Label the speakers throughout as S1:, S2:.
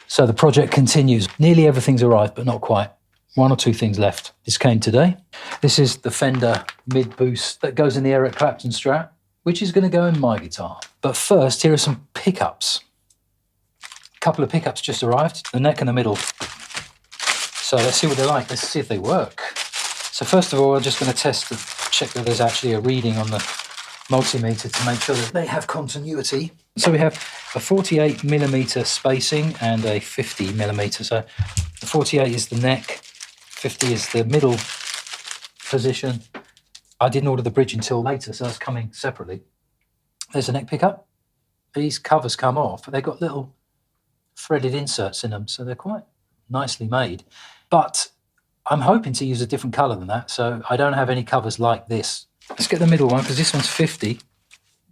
S1: So the project continues. Nearly everything's arrived, but not quite. One or two things left. This came today. This is the Fender mid-boost that goes in the Eric Clapton Strat, which is going to go in my guitar. But first, here are some pickups. A couple of pickups just arrived, the neck and the middle. So let's see what they're like. Let's see if they work. So first of all, I'm just going to check that there's actually a reading on the multimeter to make sure that they have continuity. So we have a 48mm spacing and a 50mm. So the 48 is the neck, 50 is the middle position. I didn't order the bridge until later, so that's coming separately. There's a neck pickup. These covers come off, but they've got little threaded inserts in them, so they're quite nicely made. But I'm hoping to use a different color than that, so I don't have any covers like this. Let's get the middle one, because this one's 50. There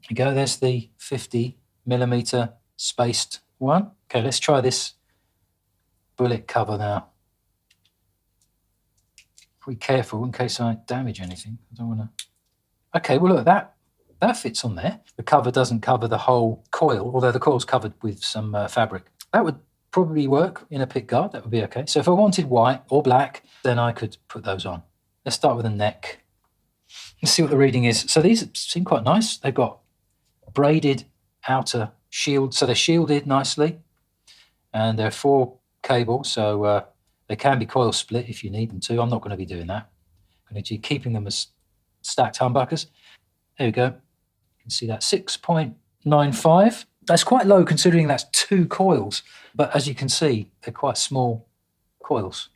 S1: you go, there's the 50mm spaced one. Okay, let's try this bullet cover now. Be careful in case I damage anything. I don't want to. Okay, well look, that fits on there. The cover doesn't cover the whole coil, although the coil's covered with some fabric. That would probably work in a pickguard. That would be okay. So if I wanted white or black, then I could put those on. Let's start with the neck. Let's see what the reading is. So these seem quite nice. They've got braided outer shield, so they're shielded nicely, and they're 4 cables, so they can be coil split if you need them to. I'm not going to be doing that. I'm going to be keeping them as stacked humbuckers. There we go. You can see that 6.95. That's quite low considering that's 2 coils, but as you can see, they're quite small coils.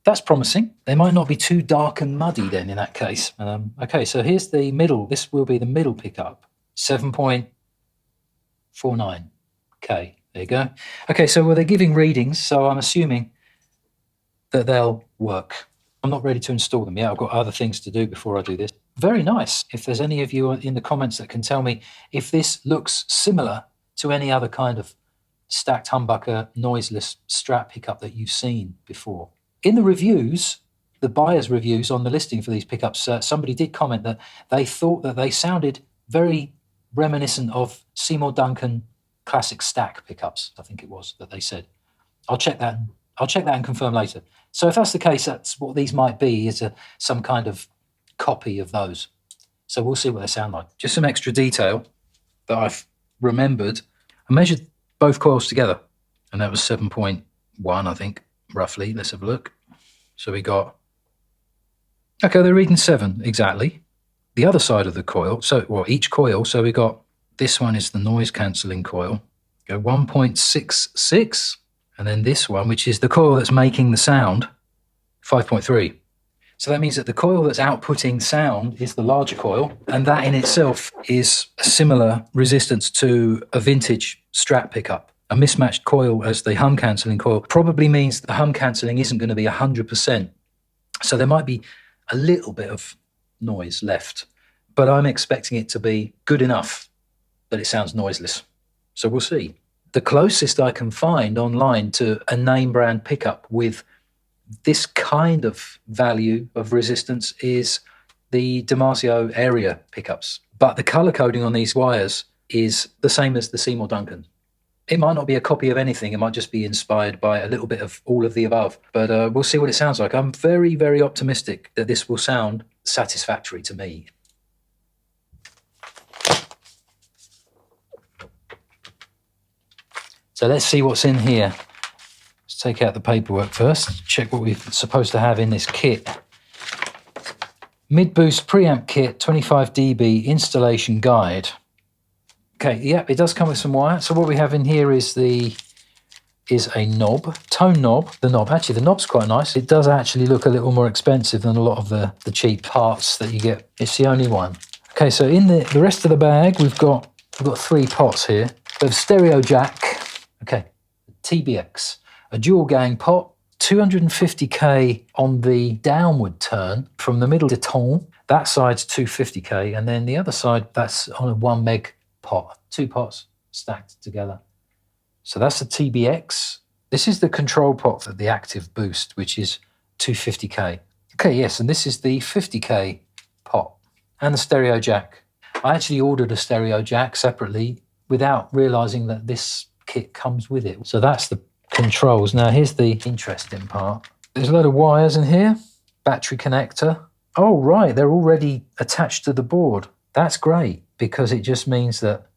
S1: That's promising. They might not be too dark and muddy then in that case. Okay, so here's the middle. This will be the middle pickup. 7.49. Okay, there you go. Okay, so they're giving readings, so I'm assuming that they'll work. I'm not ready to install them yet. I've got other things to do before I do this. Very nice. If there's any of you in the comments that can tell me if this looks similar to any other kind of stacked humbucker noiseless Strat pickup that you've seen before. In the reviews, the buyer's reviews on the listing for these pickups, somebody did comment that they thought that they sounded very reminiscent of Seymour Duncan classic stack pickups, I think it was that they said. I'll check that and confirm later. So if that's the case, that's what these might be, is some kind of copy of those. So we'll see what they sound like. Just some extra detail that I've remembered. I measured both coils together, and that was 7.1, I think, roughly. Let's have a look. So we got, okay, they're reading 7 exactly. The other side of the coil, each coil, so we got, this one is the noise cancelling coil, go 1.66, and then this one, which is the coil that's making the sound, 5.3. So that means that the coil that's outputting sound is the larger coil, and that in itself is a similar resistance to a vintage Strat pickup. A mismatched coil as the hum cancelling coil probably means the hum cancelling isn't going to be 100%. So there might be a little bit of noise left, but I'm expecting it to be good enough that it sounds noiseless. So we'll see. The closest I can find online to a name brand pickup with this kind of value of resistance is the Damasio area pickups. But the color coding on these wires is the same as the Seymour Duncan. It might not be a copy of anything. It might just be inspired by a little bit of all of the above. But we'll see what it sounds like. I'm very, very optimistic that this will sound satisfactory to me. So let's see what's in here. Let's take out the paperwork first. Check what we're supposed to have in this kit. Mid-boost preamp kit, 25 dB installation guide. Okay, yeah, it does come with some wire. So what we have in here is a knob, tone knob. The knob, actually, the knob's quite nice. It does actually look a little more expensive than a lot of the cheap parts that you get. It's the only one. Okay, so in the rest of the bag, we've got 3 pots here. We have stereo jack. Okay, TBX, a dual gang pot, 250K on the downward turn from the middle to tone. That side's 250K, and then the other side, that's on a 1 meg pot, 2 pots stacked together. So that's the TBX. This is the control pot for the active boost, which is 250K. Okay, yes, and this is the 50K pot and the stereo jack. I actually ordered a stereo jack separately without realizing that this kit comes with it. So that's the controls. Now here's the interesting part. There's a load of wires in here, battery connector. Oh, right, they're already attached to the board. That's great, because it just means that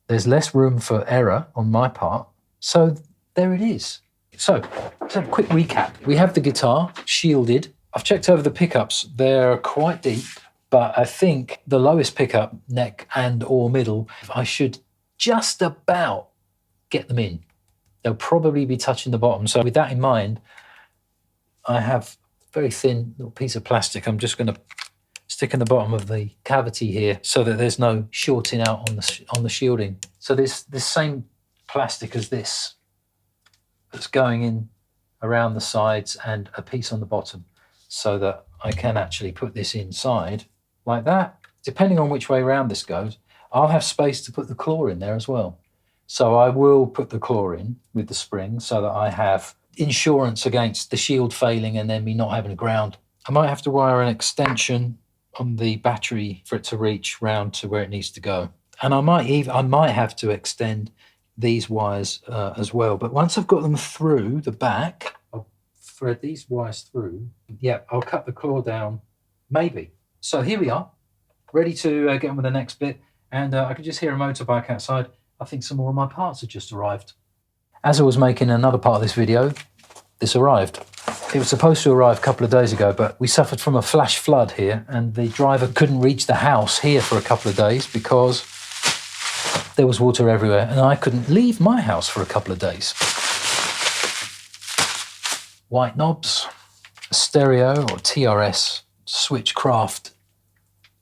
S1: there's less room for error on my part. So there it is. So a quick recap. We have the guitar shielded. I've checked over the pickups. They're quite deep, but I think the lowest pickup, neck and or middle, I should just about get them in. They'll probably be touching the bottom. So with that in mind, I have a very thin little piece of plastic. I'm just going to stick in the bottom of the cavity here so that there's no shorting out on the shielding. So this same plastic as this that's going in around the sides and a piece on the bottom, so that I can actually put this inside like that. Depending on which way around this goes, I'll have space to put the claw in there as well. So I will put the claw in with the spring so that I have insurance against the shield failing and then me not having a ground. I might have to wire an extension on the battery for it to reach round to where it needs to go. And I might have to extend these wires as well. But once I've got them through the back, I'll thread these wires through. Yeah, I'll cut the claw down, maybe. So here we are, ready to get on with the next bit. And I can just hear a motorbike outside. I think some more of my parts have just arrived. As I was making another part of this video, this arrived. It was supposed to arrive a couple of days ago, but we suffered from a flash flood here, and the driver couldn't reach the house here for a couple of days because there was water everywhere, and I couldn't leave my house for a couple of days. White knobs, a stereo or TRS switchcraft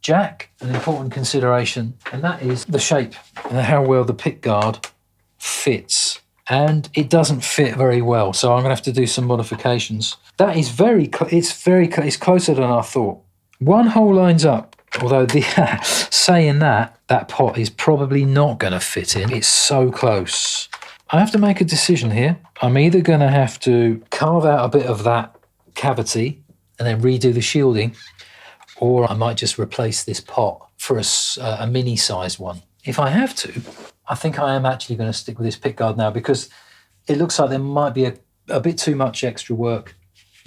S1: jack, an important consideration, and that is the shape and how well the pickguard fits. And it doesn't fit very well, so I'm going to have to do some modifications. That is it's closer than I thought. One hole lines up, although saying that pot is probably not going to fit in. It's so close. I have to make a decision here. I'm either going to have to carve out a bit of that cavity and then redo the shielding, or I might just replace this pot for a mini-sized one. If I have to, I think I am actually going to stick with this pickguard now, because it looks like there might be a bit too much extra work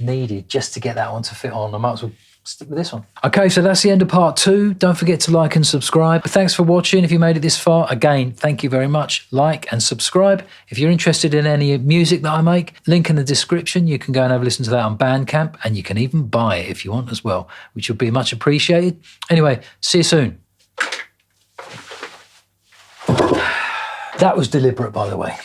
S1: needed just to get that one to fit on. I might as well stick with this one. Okay, so that's the end of part 2. Don't forget to like and subscribe. Thanks for watching. If you made it this far, again, thank you very much. Like and subscribe. If you're interested in any music that I make, link in the description. You can go and have a listen to that on Bandcamp, and you can even buy it if you want as well, which would be much appreciated. Anyway, see you soon. That was deliberate, by the way.